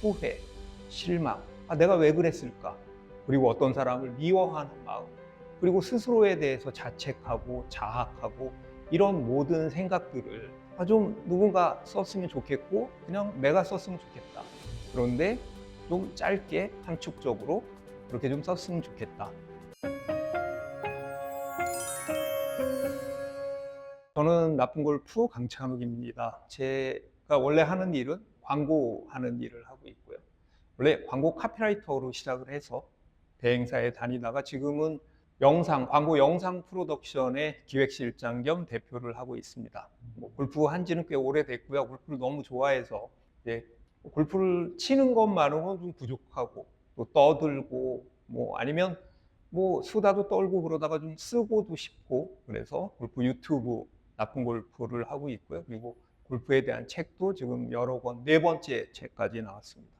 후회, 실망, 내가 왜 그랬을까? 그리고 어떤 사람을 미워하는 마음, 그리고 스스로에 대해서 자책하고 자학하고 이런 모든 생각들을 좀 누군가 썼으면 좋겠고 그냥 내가 썼으면 좋겠다. 그런데 좀 짧게 함축적으로 그렇게 좀 썼으면 좋겠다. 저는 나쁜 골프 강찬욱입니다. 제가 원래 하는 일은 광고하는 일을 하고 있고요. 원래 광고 카피라이터로 시작을 해서 대행사에 다니다가 지금은 광고 영상 프로덕션의 기획실장 겸 대표를 하고 있습니다. 골프 한 지는 꽤 오래됐고요. 골프를 너무 좋아해서 이제 골프를 치는 것만으로는 좀 부족하고 또 떠들고 아니면 수다도 떨고 그러다가 좀 쓰고도 싶고 그래서 골프 유튜브 나쁜 골프를 하고 있고요. 그리고 골프에 대한 책도 지금 여러 권, 네 번째 책까지 나왔습니다.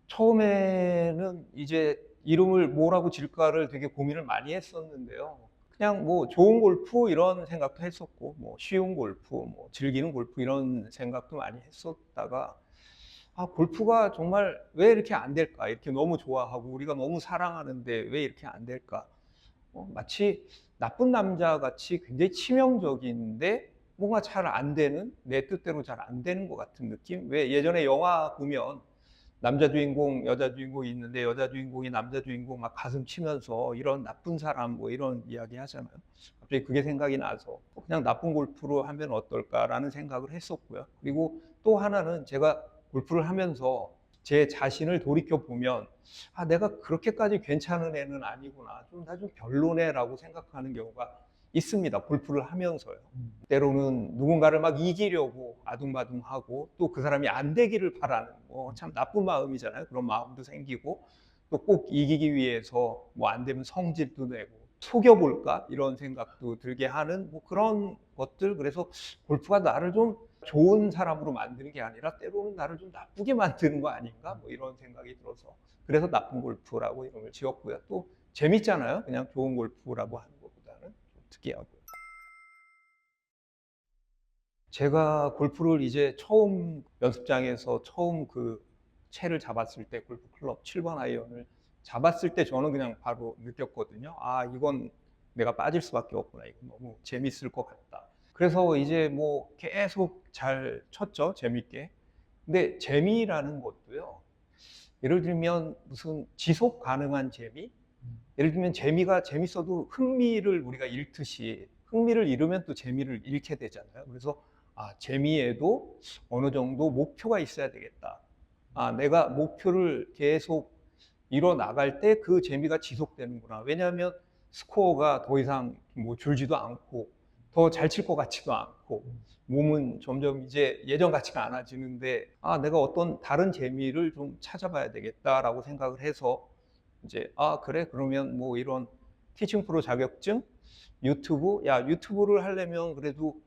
처음에는 이제 이름을 뭐라고 질까를 되게 고민을 많이 했었는데요. 그냥 좋은 골프 이런 생각도 했었고, 쉬운 골프, 즐기는 골프 이런 생각도 많이 했었다가, 골프가 정말 왜 이렇게 안 될까? 이렇게 너무 좋아하고, 우리가 너무 사랑하는데 왜 이렇게 안 될까? 마치 나쁜 남자 같이 굉장히 치명적인데, 뭔가 잘 안 되는, 내 뜻대로 잘 안 되는 것 같은 느낌? 왜 예전에 영화 보면, 남자 주인공, 여자 주인공이 있는데 여자 주인공이 남자 주인공 막 가슴 치면서 이런 나쁜 사람 이런 이야기 하잖아요. 갑자기 그게 생각이 나서 그냥 나쁜 골프로 하면 어떨까라는 생각을 했었고요. 그리고 또 하나는 제가 골프를 하면서 제 자신을 돌이켜 보면 내가 그렇게까지 괜찮은 애는 아니구나. 나 좀 별로네라고 생각하는 경우가 있습니다. 골프를 하면서요. 때로는 누군가를 막 이기려고 아둥바둥하고 또 그 사람이 안 되기를 바라는 참 나쁜 마음이잖아요. 그런 마음도 생기고 또 꼭 이기기 위해서 안 되면 성질도 내고 속여볼까 이런 생각도 들게 하는 그런 것들. 그래서 골프가 나를 좀 좋은 사람으로 만드는 게 아니라 때로는 나를 좀 나쁘게 만드는 거 아닌가 이런 생각이 들어서 그래서 나쁜 골프라고 이름을 지었고요. 또 재밌잖아요. 그냥 좋은 골프라고 하는 것보다는 좀 특이하고요. 제가 골프를 이제 처음 연습장에서 처음 그 채를 잡았을 때 골프 클럽 7번 아이언을 잡았을 때 저는 그냥 바로 느꼈거든요. 이건 내가 빠질 수밖에 없구나. 이거 너무 재밌을 것 같다. 그래서 이제 계속 잘 쳤죠. 재밌게. 근데 재미라는 것도요. 예를 들면 무슨 지속 가능한 재미? 예를 들면 재미가 재밌어도 흥미를 우리가 잃듯이 흥미를 잃으면 또 재미를 잃게 되잖아요. 그래서 재미에도 어느 정도 목표가 있어야 되겠다. 내가 목표를 계속 이뤄 나갈 때 그 재미가 지속되는구나. 왜냐하면 스코어가 더 이상 줄지도 않고 더 잘 칠 것 같지도 않고 몸은 점점 이제 예전 같지가 않아지는데 내가 어떤 다른 재미를 좀 찾아봐야 되겠다라고 생각을 해서 이제 그래 그러면 이런 티칭 프로 자격증 유튜브를 하려면 그래도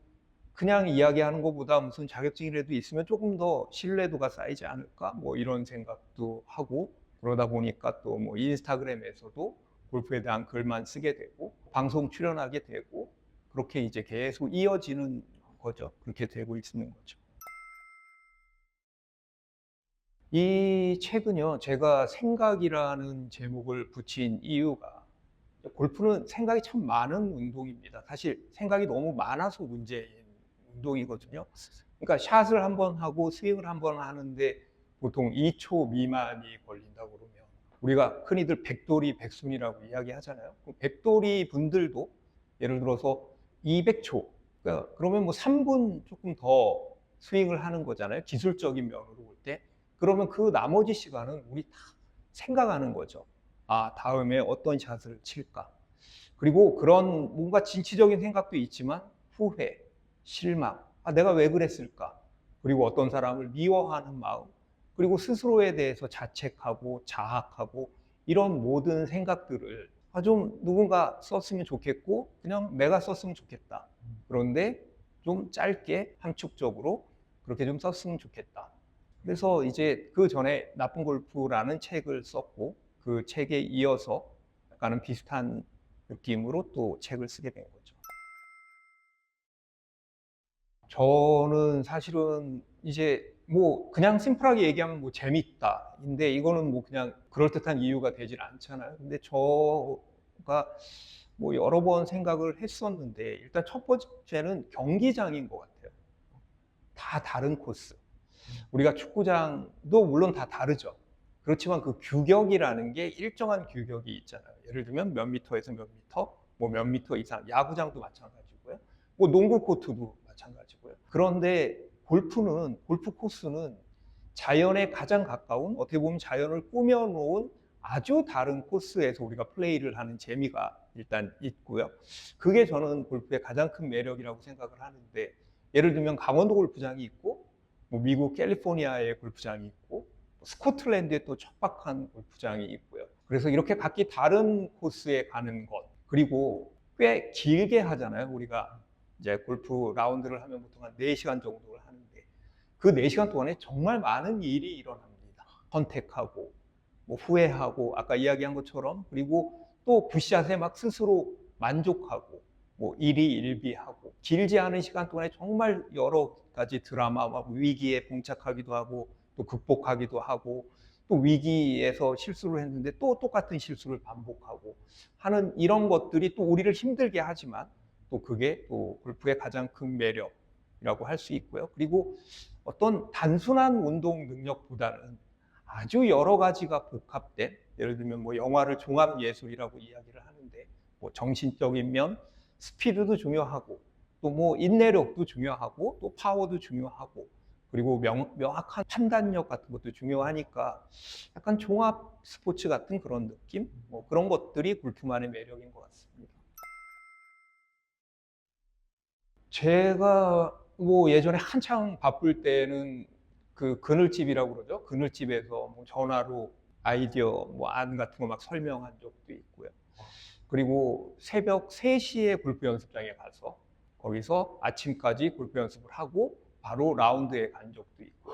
그냥 이야기하는 것보다 무슨 자격증이라도 있으면 조금 더 신뢰도가 쌓이지 않을까 이런 생각도 하고 그러다 보니까 또 인스타그램에서도 골프에 대한 글만 쓰게 되고 방송 출연하게 되고 그렇게 이제 계속 이어지는 거죠. 그렇게 되고 있는 거죠. 이 책은요, 제가 생각이라는 제목을 붙인 이유가 골프는 생각이 참 많은 운동입니다. 사실 생각이 너무 많아서 문제인 운동이거든요. 그러니까 샷을 한 번 하고 스윙을 한 번 하는데 보통 2초 미만이 걸린다고 그러면 우리가 흔히들 백돌이 백순이라고 이야기하잖아요. 백돌이 분들도 예를 들어서 200초, 그러면 3분 조금 더 스윙을 하는 거잖아요. 기술적인 면으로 볼 때. 그러면 그 나머지 시간은 우리 다 생각하는 거죠. 다음에 어떤 샷을 칠까? 그리고 그런 뭔가 진취적인 생각도 있지만 후회, 실망, 내가 왜 그랬을까? 그리고 어떤 사람을 미워하는 마음, 그리고 스스로에 대해서 자책하고 자학하고 이런 모든 생각들을 좀 누군가 썼으면 좋겠고 그냥 내가 썼으면 좋겠다. 그런데 좀 짧게 함축적으로 그렇게 좀 썼으면 좋겠다. 그래서 이제 그 전에 나쁜 골프라는 책을 썼고 그 책에 이어서 약간은 비슷한 느낌으로 또 책을 쓰게 된 거죠. 저는 사실은 이제 뭐 그냥 심플하게 얘기하면 뭐 재밌다. 근데 이거는 뭐 그냥 그럴듯한 이유가 되질 않잖아요. 근데 저가 뭐 여러 번 생각을 했었는데 일단 첫 번째는 경기장인 것 같아요. 다 다른 코스. 우리가 축구장도 물론 다 다르죠. 그렇지만 그 규격이라는 게 일정한 규격이 있잖아요. 예를 들면 몇 미터에서 몇 미터, 뭐 몇 미터 이상, 야구장도 마찬가지고요. 뭐 농구 코트도 마찬가지고요. 그런데 골프 코스는 자연에 가장 가까운, 어떻게 보면 자연을 꾸며놓은 아주 다른 코스에서 우리가 플레이를 하는 재미가 일단 있고요. 그게 저는 골프의 가장 큰 매력이라고 생각을 하는데, 예를 들면 강원도 골프장이 있고, 뭐 미국 캘리포니아에 골프장이 있고, 스코틀랜드에 또 척박한 골프장이 있고요. 그래서 이렇게 각기 다른 코스에 가는 것, 그리고 꽤 길게 하잖아요. 우리가 이제 골프 라운드를 하면 보통 한 4시간 정도를 하는데, 그 4시간 동안에 정말 많은 일이 일어납니다. 선택하고, 뭐 후회하고, 아까 이야기한 것처럼, 그리고 또 굿샷에 막 스스로 만족하고, 뭐 일희일비하고, 길지 않은 시간 동안에 정말 여러 가지 드라마, 막 위기에 봉착하기도 하고, 또 극복하기도 하고, 또 위기에서 실수를 했는데 또 똑같은 실수를 반복하고 하는 이런 것들이 또 우리를 힘들게 하지만, 또 그게 또 골프의 가장 큰 매력이라고 할 수 있고요. 그리고 어떤 단순한 운동 능력보다는 아주 여러 가지가 복합된, 예를 들면 뭐 영화를 종합 예술이라고 이야기를 하는데, 뭐 정신적인 면, 스피드도 중요하고, 또 뭐 인내력도 중요하고, 또 파워도 중요하고, 그리고 명확한 판단력 같은 것도 중요하니까 약간 종합 스포츠 같은 그런 느낌? 뭐 그런 것들이 골프만의 매력인 것 같습니다. 제가 뭐 예전에 한창 바쁠 때는 그 그늘집이라고 그러죠. 그늘집에서 뭐 전화로 아이디어 뭐 안 같은 거 막 설명한 적도 있고요. 그리고 새벽 3시에 골프 연습장에 가서 거기서 아침까지 골프 연습을 하고 바로 라운드에 간 적도 있고,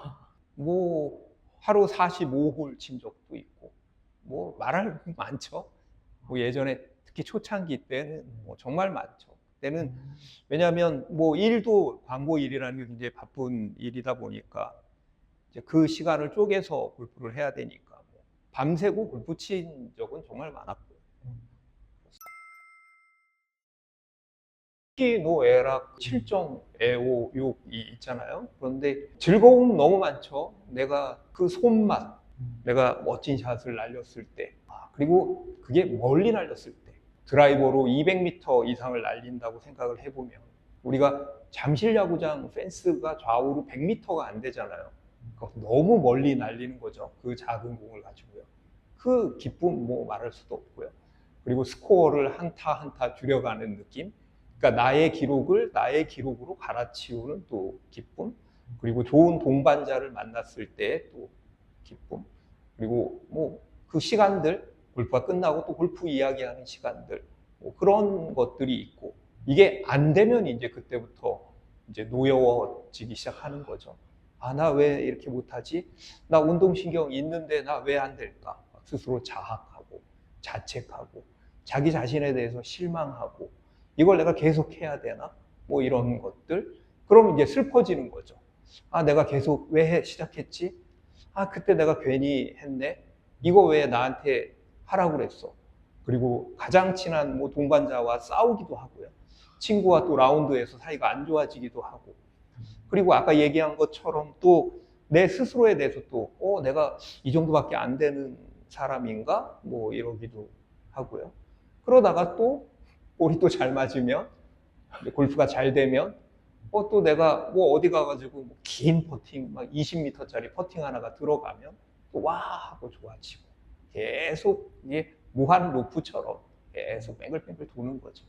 뭐 하루 45홀 친 적도 있고, 뭐 말할 많죠. 뭐 예전에 특히 초창기 때는 뭐 정말 많죠. 때는 왜냐하면 뭐 일도 광고 일이라는 게 굉장히 바쁜 일이다 보니까 이제 그 시간을 쪼개서 골프를 해야 되니까 뭐 밤새고 골프 친 적은 정말 많았고요. 특히 노에락 7점 애호욕이 있잖아요. 그런데 즐거움 너무 많죠. 내가 그 손맛, 내가 멋진 샷을 날렸을 때, 그리고 그게 멀리 날렸을 때, 드라이버로 200m 이상을 날린다고 생각을 해보면 우리가 잠실 야구장 펜스가 좌우로 100m가 안 되잖아요. 너무 멀리 날리는 거죠. 그 작은 공을 가지고요. 그 기쁨 뭐 말할 수도 없고요. 그리고 스코어를 한타 한타 줄여가는 느낌. 그러니까 나의 기록을 나의 기록으로 갈아치우는 또 기쁨. 그리고 좋은 동반자를 만났을 때 또 기쁨. 그리고 뭐 그 시간들, 골프가 끝나고 또 골프 이야기하는 시간들, 뭐 그런 것들이 있고, 이게 안 되면 이제 그때부터 이제 노여워지기 시작하는 거죠. 아, 나 왜 이렇게 못하지? 나 운동신경 있는데 나 왜 안 될까? 스스로 자학하고, 자책하고, 자기 자신에 대해서 실망하고, 이걸 내가 계속 해야 되나? 뭐 이런 것들. 그럼 이제 슬퍼지는 거죠. 아, 내가 계속 왜 시작했지? 아, 그때 내가 괜히 했네? 이거 왜 나한테 하라고 그랬어? 그리고 가장 친한 뭐 동반자와 싸우기도 하고요. 친구와 또 라운드에서 사이가 안 좋아지기도 하고. 그리고 아까 얘기한 것처럼 또 내 스스로에 대해서 또, 내가 이 정도밖에 안 되는 사람인가? 뭐 이러기도 하고요. 그러다가 또 볼이 또 잘 맞으면, 골프가 잘 되면, 또 내가 뭐 어디 가가지고 뭐긴 퍼팅, 막 20m짜리 퍼팅 하나가 들어가면 또 와 하고 좋아지고, 계속 이게 무한 루프처럼 계속 뱅글뱅글 도는 거죠.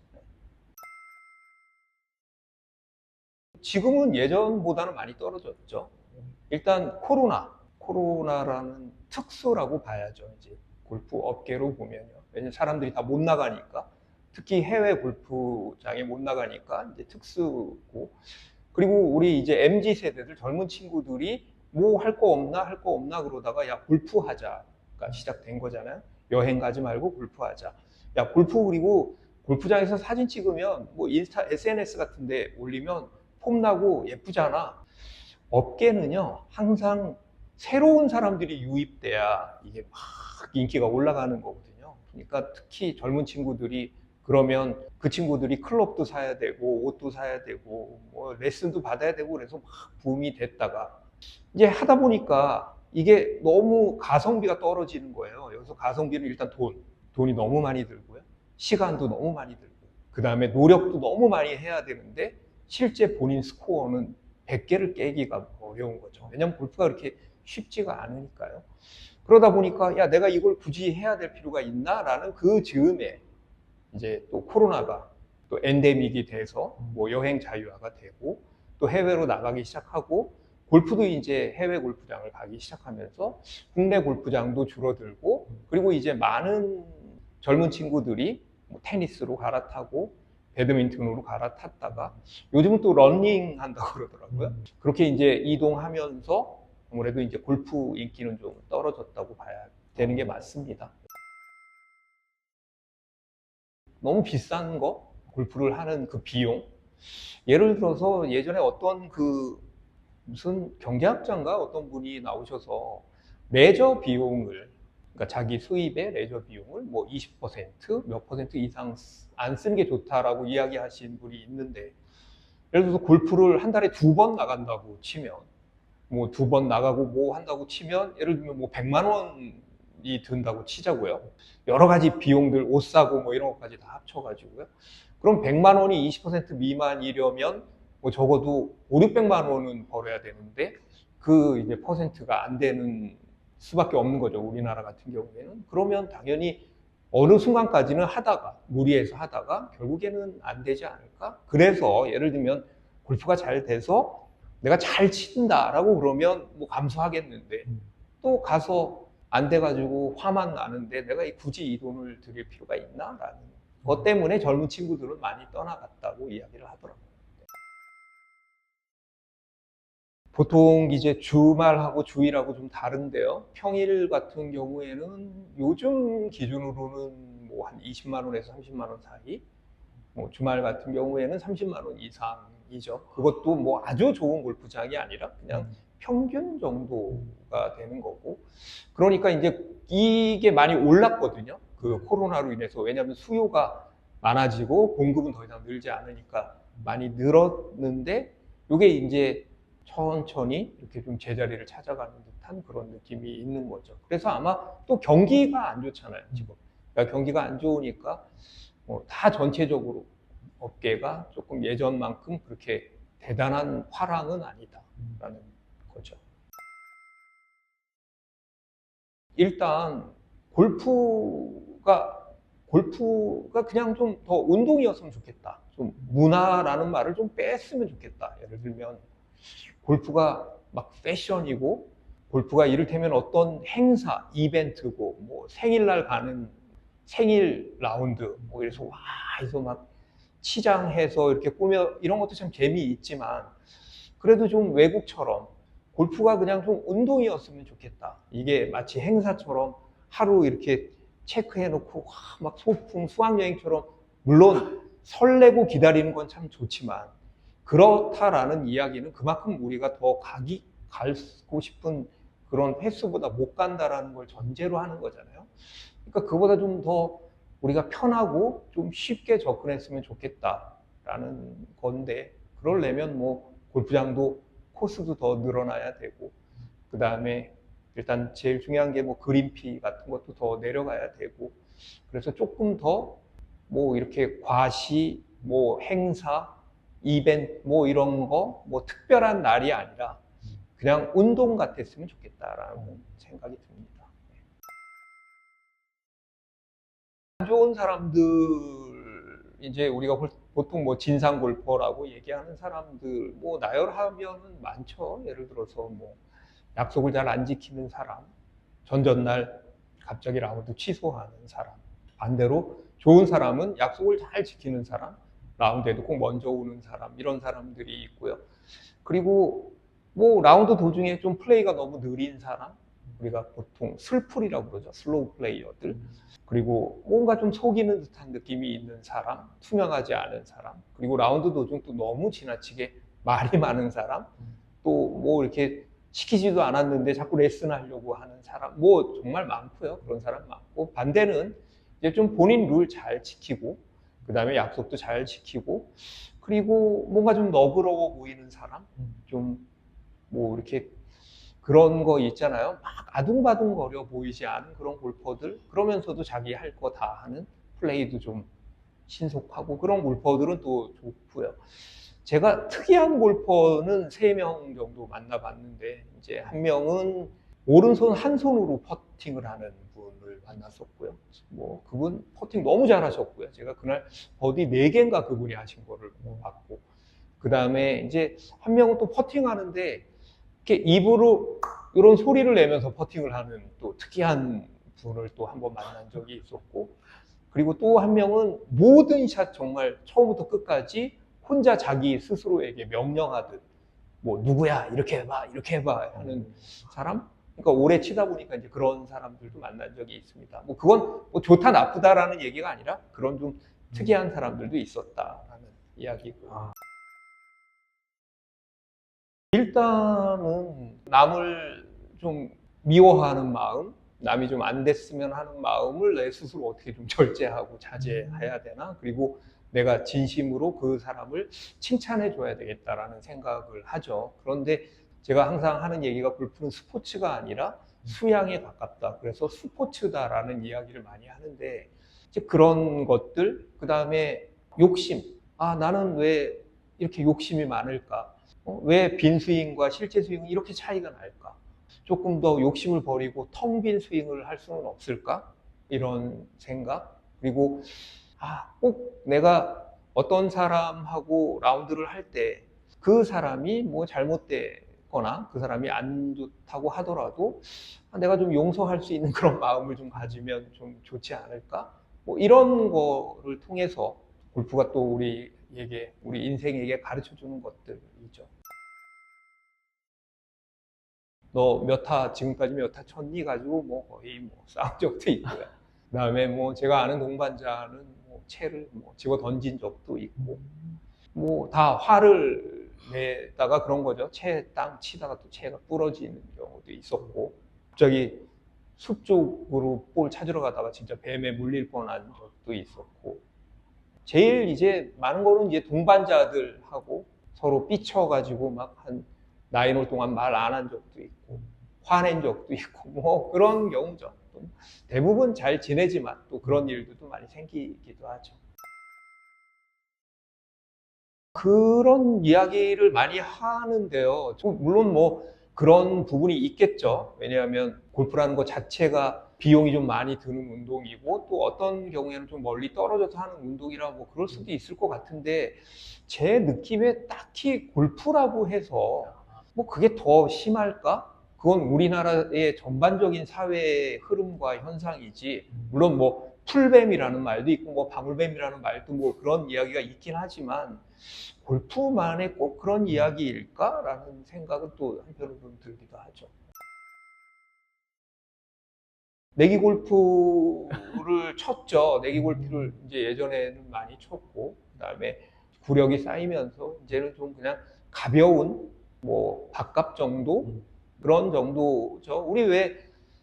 지금은 예전보다는 많이 떨어졌죠. 일단 코로나라는 특수라고 봐야죠. 이제 골프 업계로 보면요. 왜냐면 사람들이 다 못 나가니까, 특히 해외 골프장에 못 나가니까 이제 특수고, 그리고 우리 이제 MZ 세대들 젊은 친구들이 뭐 할 거 없나 할 거 없나 그러다가 야 골프 하자가 시작된 거잖아요. 여행 가지 말고 골프 하자. 야 골프, 그리고 골프장에서 사진 찍으면 뭐 인스타 SNS 같은데 올리면 폼나고 예쁘잖아. 업계는요, 항상 새로운 사람들이 유입돼야 이게 막 인기가 올라가는 거거든요. 그러니까 특히 젊은 친구들이 그러면 그 친구들이 클럽도 사야 되고 옷도 사야 되고 뭐 레슨도 받아야 되고 그래서 막 붐이 됐다가 이제 하다 보니까 이게 너무 가성비가 떨어지는 거예요. 여기서 가성비는 일단 돈이 너무 많이 들고요. 시간도 너무 많이 들고 그 다음에 노력도 너무 많이 해야 되는데 실제 본인 스코어는 100개를 깨기가 어려운 거죠. 왜냐하면 골프가 그렇게 쉽지가 않으니까요. 그러다 보니까 야 내가 이걸 굳이 해야 될 필요가 있나? 라는 그 즈음에 이제 또 코로나가 또 엔데믹이 돼서 뭐 여행 자유화가 되고 또 해외로 나가기 시작하고 골프도 이제 해외 골프장을 가기 시작하면서 국내 골프장도 줄어들고 그리고 이제 많은 젊은 친구들이 뭐 테니스로 갈아타고 배드민턴으로 갈아탔다가 요즘은 또 러닝 한다고 그러더라고요. 그렇게 이제 이동하면서 아무래도 이제 골프 인기는 좀 떨어졌다고 봐야 되는 게 맞습니다. 너무 비싼 거, 골프를 하는 그 비용. 예를 들어서 예전에 어떤 그 무슨 경제학자인가 어떤 분이 나오셔서 레저 비용을 그러니까 자기 수입의 레저 비용을 뭐 20%몇 퍼센트 이상 안 쓰는 게 좋다라고 이야기하신 분이 있는데 예를 들어서 골프를 한 달에 2번 나간다고 치면 뭐 2번 나가고 뭐 한다고 치면 예를 들면 뭐 100만 원이 든다고 치자고요. 여러 가지 비용들 옷 사고 뭐 이런 것까지 다 합쳐가지고요. 그럼 100만 원이 20% 미만이려면 뭐 적어도 5, 600만 원은 벌어야 되는데 그 이제 퍼센트가 안 되는 수밖에 없는 거죠. 우리나라 같은 경우에는. 그러면 당연히 어느 순간까지는 하다가 무리해서 하다가 결국에는 안 되지 않을까? 그래서 예를 들면 골프가 잘 돼서 내가 잘 친다라고 그러면 뭐 감수하겠는데 또 가서 안 돼가지고 화만 나는데 내가 굳이 이 돈을 들일 필요가 있나? 라는 것 때문에 젊은 친구들은 많이 떠나갔다고 이야기를 하더라고요. 보통 이제 주말하고 주일하고 좀 다른데요. 평일 같은 경우에는 요즘 기준으로는 뭐 한 20만 원에서 30만 원 사이, 뭐 주말 같은 경우에는 30만 원 이상이죠. 그것도 뭐 아주 좋은 골프장이 아니라 그냥 평균 정도가 되는 거고. 그러니까 이제 이게 많이 올랐거든요. 그 코로나로 인해서. 왜냐하면 수요가 많아지고 공급은 더 이상 늘지 않으니까 많이 늘었는데 이게 이제 천천히 이렇게 좀 제자리를 찾아가는 듯한 그런 느낌이 있는 거죠. 그래서 아마 또 경기가 안 좋잖아요, 지금. 그러니까 경기가 안 좋으니까 다 전체적으로 업계가 조금 예전만큼 그렇게 대단한 화랑은 아니다라는 거죠. 일단 골프가 그냥 좀 더 운동이었으면 좋겠다. 좀 문화라는 말을 좀 뺐으면 좋겠다. 예를 들면 골프가 막 패션이고 골프가 이를테면 어떤 행사, 이벤트고 뭐 생일날 가는 생일 라운드 뭐 이래서 와 해서 막 치장해서 이렇게 꾸며 이런 것도 참 재미있지만 그래도 좀 외국처럼 골프가 그냥 좀 운동이었으면 좋겠다. 이게 마치 행사처럼 하루 이렇게 체크해놓고 막 소풍, 수학여행처럼 물론 설레고 기다리는 건 참 좋지만 그렇다라는 이야기는 그만큼 우리가 더 가고 싶은 그런 횟수보다 못 간다라는 걸 전제로 하는 거잖아요. 그러니까 그보다 좀 더 우리가 편하고 좀 쉽게 접근했으면 좋겠다라는 건데 그러려면 뭐 골프장도 코스도 더 늘어나야 되고 그 다음에 일단 제일 중요한 게 뭐 그린피 같은 것도 더 내려가야 되고 그래서 조금 더 뭐 이렇게 과시, 뭐 행사, 이벤트 뭐 이런 거 뭐 특별한 날이 아니라 그냥 운동 같았으면 좋겠다라는 생각이 듭니다. 안 좋은 사람들 이제 우리가 보통 뭐 진상 골퍼라고 얘기하는 사람들 뭐 나열하면은 많죠. 예를 들어서 뭐 약속을 잘 안 지키는 사람, 전전날 갑자기 라운드 취소하는 사람. 반대로 좋은 사람은 약속을 잘 지키는 사람, 라운드에도 꼭 먼저 오는 사람, 이런 사람들이 있고요. 그리고 뭐 라운드 도중에 좀 플레이가 너무 느린 사람, 우리가 보통 슬플이라고 그러죠. 슬로우 플레이어들. 그리고 뭔가 좀 속이는 듯한 느낌이 있는 사람, 투명하지 않은 사람, 그리고 라운드 도중 또 너무 지나치게 말이 많은 사람, 또 뭐 이렇게 시키지도 않았는데 자꾸 레슨 하려고 하는 사람, 뭐 정말 많고요. 그런 사람 많고, 반대는 이제 좀 본인 룰 잘 지키고, 그 다음에 약속도 잘 지키고, 그리고 뭔가 좀 너그러워 보이는 사람, 좀 뭐 이렇게 그런 거 있잖아요. 막 아둥바둥거려 보이지 않은 그런 골퍼들, 그러면서도 자기 할 거 다 하는, 플레이도 좀 신속하고, 그런 골퍼들은 또 좋고요. 제가 특이한 골퍼는 3명 정도 만나봤는데, 이제 한 명은 오른손 한 손으로 퍼팅을 하는 분을 만났었고요. 뭐 그분 퍼팅 너무 잘하셨고요. 제가 그날 버디 4개인가 그분이 하신 거를 봤고, 그 다음에 이제 한 명은 또 퍼팅하는데 이렇게 입으로 이런 소리를 내면서 퍼팅을 하는 또 특이한 분을 또 한 번 만난 적이 있었고, 그리고 또 한 명은 모든 샷 정말 처음부터 끝까지 혼자 자기 스스로에게 명령하듯, 뭐 누구야 이렇게 해봐 이렇게 해봐 하는 사람. 그러니까 오래 치다 보니까 이제 그런 사람들도 만난 적이 있습니다. 뭐 그건 뭐 좋다 나쁘다라는 얘기가 아니라 그런 좀 특이한 사람들도 있었다라는 이야기고요. 일단은 남을 좀 미워하는 마음, 남이 좀 안 됐으면 하는 마음을 내 스스로 어떻게 좀 절제하고 자제해야 되나? 그리고 내가 진심으로 그 사람을 칭찬해 줘야 되겠다라는 생각을 하죠. 그런데 제가 항상 하는 얘기가 골프는 스포츠가 아니라 수양에 가깝다. 그래서 스포츠다라는 이야기를 많이 하는데, 이제 그런 것들, 그 다음에 욕심. 아, 나는 왜 이렇게 욕심이 많을까? 왜 빈 스윙과 실제 스윙은 이렇게 차이가 날까? 조금 더 욕심을 버리고 텅 빈 스윙을 할 수는 없을까? 이런 생각. 그리고 꼭 내가 어떤 사람하고 라운드를 할 때 그 사람이 뭐 잘못되거나 그 사람이 안 좋다고 하더라도 내가 좀 용서할 수 있는 그런 마음을 좀 가지면 좀 좋지 않을까? 뭐 이런 거를 통해서 골프가 또 우리에게, 우리 인생에게 가르쳐 주는 것들이죠. 너 몇 타, 지금까지 몇 타 쳤니? 가지고 뭐 거의 뭐 싸운 적도 있고요. 그 다음에 뭐 제가 아는 동반자는 뭐 채를 뭐 집어 던진 적도 있고, 뭐 다 화를 내다가 그런 거죠. 채 땅 치다가 또 채가 부러지는 경우도 있었고, 갑자기 숲 쪽으로 볼 찾으러 가다가 진짜 뱀에 물릴 뻔한 적도 있었고, 제일 이제 많은 거는 이제 동반자들하고 서로 삐쳐가지고 막 한 나인홀 동안 말 안 한 적도 있고, 화낸 적도 있고, 뭐 그런 경우죠. 대부분 잘 지내지만 또 그런 일들도 많이 생기기도 하죠. 그런 이야기를 많이 하는데요. 물론 뭐 그런 부분이 있겠죠. 왜냐하면 골프라는 것 자체가 비용이 좀 많이 드는 운동이고, 또 어떤 경우에는 좀 멀리 떨어져서 하는 운동이라 뭐 그럴 수도 있을 것 같은데, 제 느낌에 딱히 골프라고 해서 뭐 그게 더 심할까? 그건 우리나라의 전반적인 사회의 흐름과 현상이지, 물론 뭐 풀뱀이라는 말도 있고 뭐 방울뱀이라는 말도 뭐 그런 이야기가 있긴 하지만, 골프만의 꼭 그런 이야기일까라는 생각은 또 한편으로는 들기도 하죠. 내기 골프를 쳤죠. 내기 골프를 이제 예전에는 많이 쳤고, 그다음에 구력이 쌓이면서 이제는 좀 그냥 가벼운 뭐 밥값 정도, 그런 정도죠. 우리 왜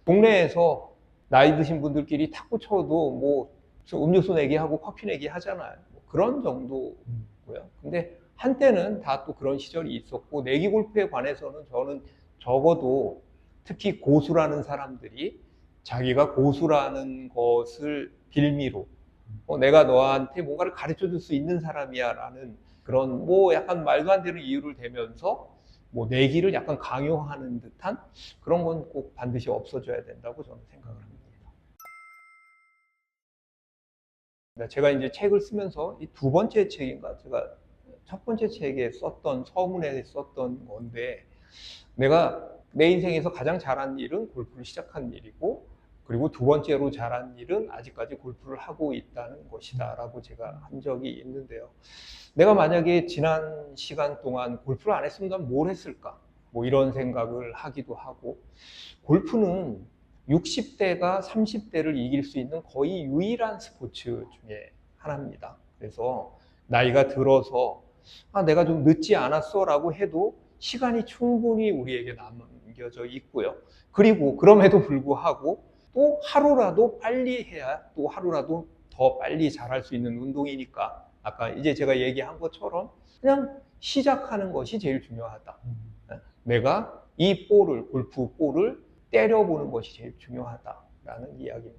동네에서 나이 드신 분들끼리 탁구 쳐도 뭐 음료수 내기 하고 커피 내기 하잖아요. 뭐 그런 정도고요. 근데 한때는 다 또 그런 시절이 있었고, 내기 골프에 관해서는 저는 적어도 특히 고수라는 사람들이 자기가 고수라는 것을 빌미로 내가 너한테 뭔가를 가르쳐 줄 수 있는 사람이야 라는 그런 뭐 약간 말도 안 되는 이유를 대면서 뭐 내기를 약간 강요하는 듯한 그런 건 꼭 반드시 없어져야 된다고 저는 생각을 합니다. 제가 이제 책을 쓰면서 이 2번째 책인가, 제가 첫 번째 책에 썼던 서문에 썼던 건데, 내가 내 인생에서 가장 잘한 일은 골프를 시작한 일이고, 그리고 2번째로 잘한 일은 아직까지 골프를 하고 있다는 것이다 라고 제가 한 적이 있는데요. 내가 만약에 지난 시간 동안 골프를 안 했으면 난 뭘 했을까? 뭐 이런 생각을 하기도 하고, 골프는 60대가 30대를 이길 수 있는 거의 유일한 스포츠 중에 하나입니다. 그래서 나이가 들어서 내가 좀 늦지 않았어 라고 해도 시간이 충분히 우리에게 남겨져 있고요. 그리고 그럼에도 불구하고 또 하루라도 빨리 해야 또 하루라도 더 빨리 잘할 수 있는 운동이니까 아까 이제 제가 얘기한 것처럼 그냥 시작하는 것이 제일 중요하다. 내가 이 골프 볼을 때려보는 것이 제일 중요하다라는 이야기입니다.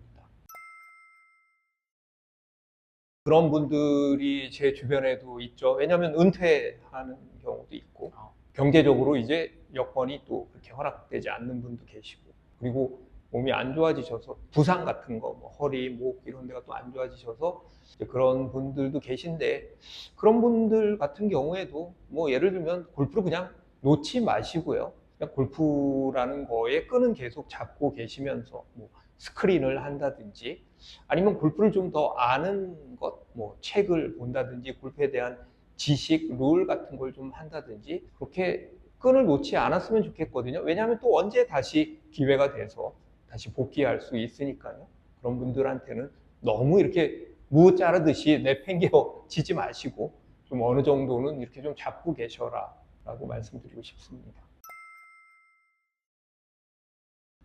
그런 분들이 제 주변에도 있죠. 왜냐하면 은퇴하는 경우도 있고 경제적으로 이제 여건이 또 그렇게 허락되지 않는 분도 계시고 그리고 몸이 안 좋아지셔서 부상 같은 거, 뭐 허리, 목 이런 데가 또 안 좋아지셔서 그런 분들도 계신데 그런 분들 같은 경우에도 뭐 예를 들면 골프를 그냥 놓지 마시고요. 그냥 골프라는 거에 끈은 계속 잡고 계시면서 뭐 스크린을 한다든지 아니면 골프를 좀 더 아는 것, 뭐 책을 본다든지 골프에 대한 지식, 룰 같은 걸 좀 한다든지 그렇게 끈을 놓지 않았으면 좋겠거든요. 왜냐하면 또 언제 다시 기회가 돼서 다시 복귀할 수 있으니까요. 그런 분들한테는 너무 이렇게 무 자르듯이 내팽겨 치지 마시고 좀 어느 정도는 이렇게 좀 잡고 계셔라 라고 말씀드리고 싶습니다.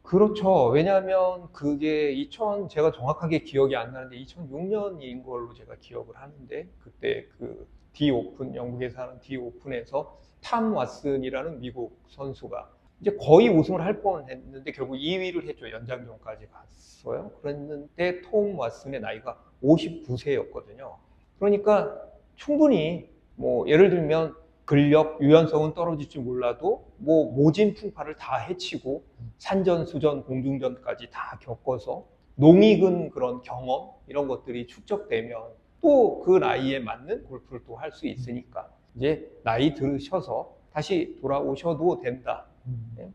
그렇죠. 왜냐하면 그게 제가 정확하게 기억이 안 나는데 2006년인 걸로 제가 기억을 하는데 그때 그 오픈, 영국에서 하는 오픈에서 탐 왓슨이라는 미국 선수가 이제 거의 우승을 할 뻔했는데 결국 2위를 했죠. 연장전까지 갔어요. 그랬는데 톰 왓슨의 나이가 59세였거든요. 그러니까 충분히 뭐 예를 들면 근력, 유연성은 떨어질지 몰라도 뭐 모진 풍파를 다 헤치고 산전수전, 공중전까지 다 겪어서 농익은 그런 경험 이런 것들이 축적되면 또 그 나이에 맞는 골프를 또 할 수 있으니까 이제 나이 들으셔서 다시 돌아오셔도 된다.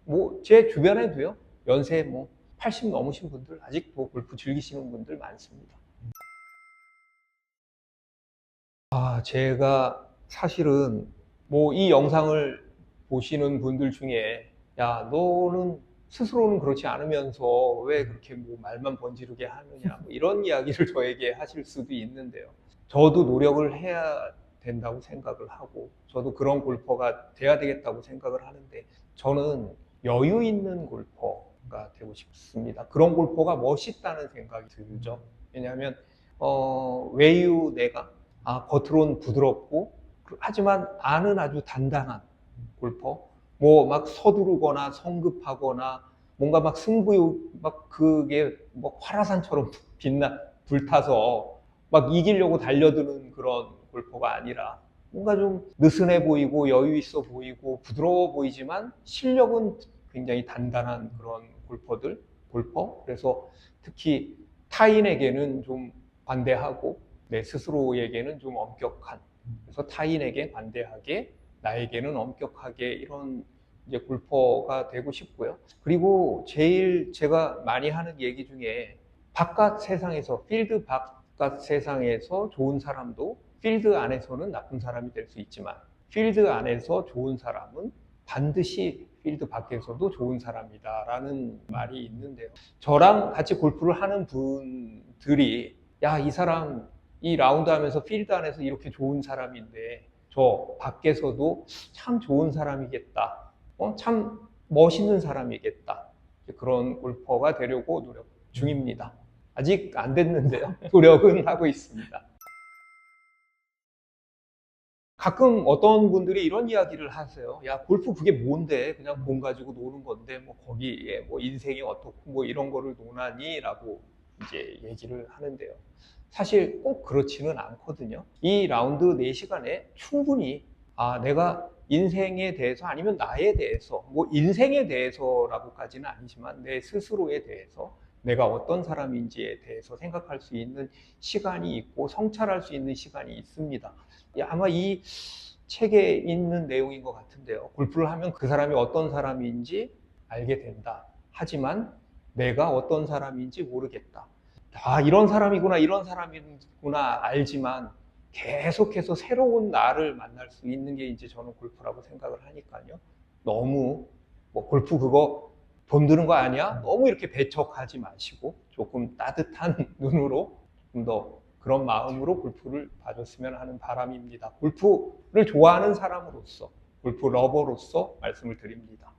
뭐 제 주변에도요 연세 뭐 80 넘으신 분들 아직도 골프 즐기시는 분들 많습니다. 제가 사실은 뭐 이 영상을 보시는 분들 중에 야 너는 스스로는 그렇지 않으면서 왜 그렇게 뭐 말만 번지르게 하느냐 뭐 이런 이야기를 저에게 하실 수도 있는데요. 저도 노력을 해야 된다고 생각을 하고 저도 그런 골퍼가 돼야 되겠다고 생각을 하는데 저는 여유 있는 골퍼가 되고 싶습니다. 그런 골퍼가 멋있다는 생각이 들죠. 왜냐하면 외유 내가 겉으로는 부드럽고 하지만 안은 아주 단단한 골퍼. 뭐 막 서두르거나 성급하거나 뭔가 막 승부욕 막 그게 뭐 화라산처럼 불타서 막 이기려고 달려드는 그런 골퍼가 아니라 뭔가 좀 느슨해 보이고 여유 있어 보이고 부드러워 보이지만 실력은 굉장히 단단한 그런 골퍼. 그래서 특히 타인에게는 좀 관대하고 내 스스로에게는 좀 엄격한. 그래서 타인에게 관대하게 나에게는 엄격하게 이런 이제 골퍼가 되고 싶고요. 그리고 제일 제가 많이 하는 얘기 중에 바깥 세상에서 필드 바깥 세상에서 좋은 사람도 필드 안에서는 나쁜 사람이 될 수 있지만 필드 안에서 좋은 사람은 반드시 필드 밖에서도 좋은 사람이다라는 말이 있는데요. 저랑 같이 골프를 하는 분들이 야, 이 사람 이 라운드 하면서 필드 안에서 이렇게 좋은 사람인데 저 밖에서도 참 좋은 사람이겠다. 참 멋있는 사람이겠다. 그런 골퍼가 되려고 노력 중입니다. 아직 안 됐는데요. 노력은 하고 있습니다. 가끔 어떤 분들이 이런 이야기를 하세요. 야, 골프 그게 뭔데? 그냥 공 가지고 노는 건데, 뭐, 거기에 뭐, 인생이 어떻고, 뭐, 이런 거를 논하니? 라고 이제 얘기를 하는데요. 사실 꼭 그렇지는 않거든요. 이 라운드 4시간에 충분히, 내가 인생에 대해서 아니면 나에 대해서, 뭐, 인생에 대해서라고까지는 아니지만, 내 스스로에 대해서 내가 어떤 사람인지에 대해서 생각할 수 있는 시간이 있고, 성찰할 수 있는 시간이 있습니다. 아마 이 책에 있는 내용인 것 같은데요. 골프를 하면 그 사람이 어떤 사람인지 알게 된다. 하지만 내가 어떤 사람인지 모르겠다. 이런 사람이구나, 이런 사람이구나 알지만 계속해서 새로운 나를 만날 수 있는 게 이제 저는 골프라고 생각을 하니까요. 너무 뭐 골프 그거 돈 드는 거 아니야? 너무 이렇게 배척하지 마시고 조금 따뜻한 눈으로 좀 더 그런 마음으로 골프를 봐줬으면 하는 바람입니다. 골프를 좋아하는 사람으로서 골프 러버로서 말씀을 드립니다.